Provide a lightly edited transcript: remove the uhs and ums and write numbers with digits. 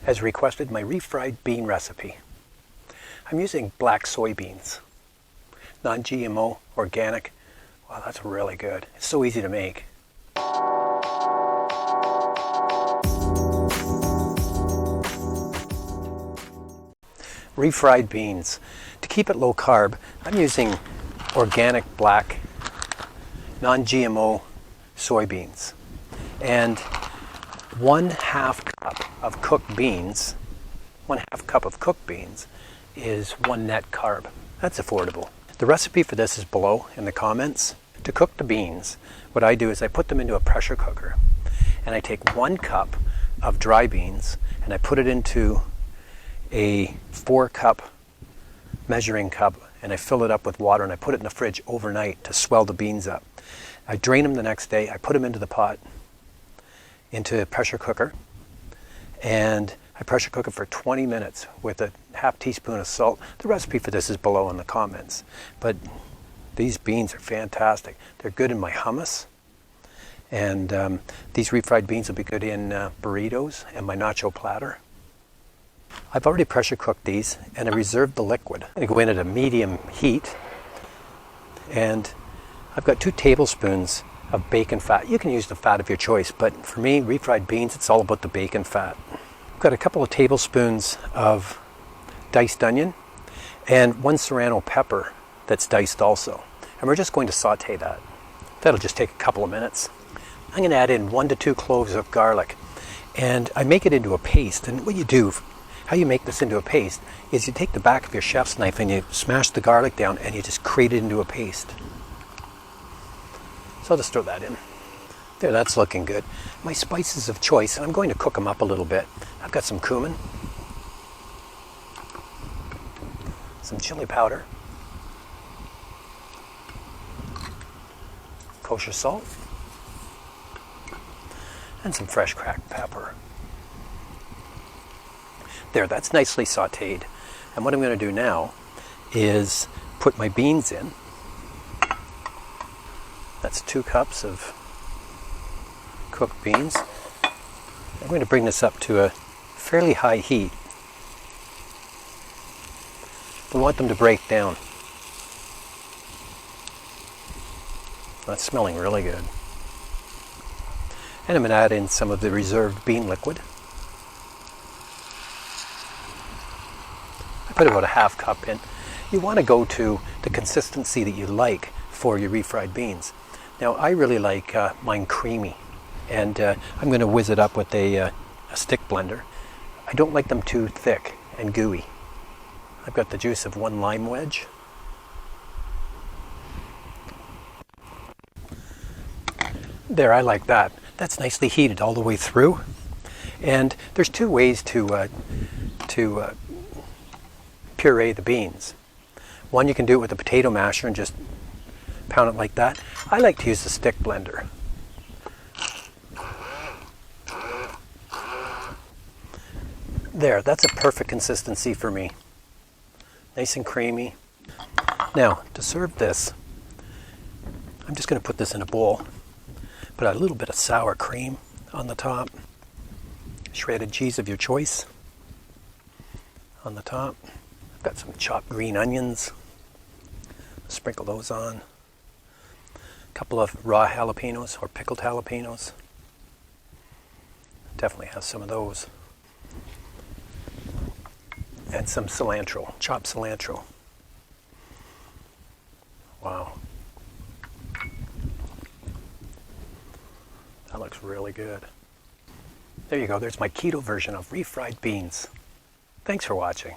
has requested my refried bean recipe. I'm using black soybeans, non-GMO, organic. Wow, that's really good. It's so easy to make. Refried beans. To keep it low carb, I'm using organic black, non-GMO soybeans. And 1/2 cup of cooked beans, 1/2 cup of cooked beans is 1 net carb. That's affordable. The recipe for this is below in the comments. To cook the beans, what I do is I put them into a pressure cooker and I take 1 cup of dry beans and I put it into a 4-cup measuring cup and I fill it up with water and I put it in the fridge overnight to swell the beans up. I drain them the next day, I put them into the pot, into a pressure cooker, and I pressure cook it for 20 minutes with a 1/2 teaspoon of salt. The recipe for this is below in the comments. But these beans are fantastic. They're good in my hummus, and these refried beans will be good in burritos and my nacho platter. I've already pressure cooked these and I reserved the liquid. I'm going to go in at a medium heat, and I've got 2 tablespoons of bacon fat. You can use the fat of your choice, but for me, refried beans, it's all about the bacon fat. I've got a couple of tablespoons of diced onion and 1 serrano pepper that's diced also. And we're just going to saute that. That'll just take a couple of minutes. I'm going to add in 1 to 2 cloves of garlic, and I make it into a paste. And what you do, how you make this into a paste, is you take the back of your chef's knife and you smash the garlic down and you just grate it into a paste. So I'll just throw that in. There, that's looking good. My spices of choice, and I'm going to cook them up a little bit. I've got some cumin, some chili powder, kosher salt, and some fresh cracked pepper. There, that's nicely sauteed. And what I'm going to do now is put my beans in. That's 2 cups of cooked beans. I'm going to bring this up to a fairly high heat. We want them to break down. That's smelling really good. And I'm going to add in some of the reserved bean liquid. I put about a 1/2 cup in. You want to go to the consistency that you like for your refried beans. Now, I really like mine creamy, and I'm going to whiz it up with a stick blender. I don't like them too thick and gooey. I've got the juice of 1 lime wedge. There, I like that. That's nicely heated all the way through. And there's 2 ways to puree the beans. One, you can do it with a potato masher and just pound it like that. I like to use the stick blender. There, that's a perfect consistency for me. Nice and creamy. Now, to serve this, I'm just going to put this in a bowl. Put a little bit of sour cream on the top. Shredded cheese of your choice on the top. I've got some chopped green onions. Sprinkle those on. A couple of raw jalapenos or pickled jalapenos. Definitely has some of those. And some cilantro, chopped cilantro. Wow. That looks really good. There you go, there's my keto version of refried beans. Thanks for watching.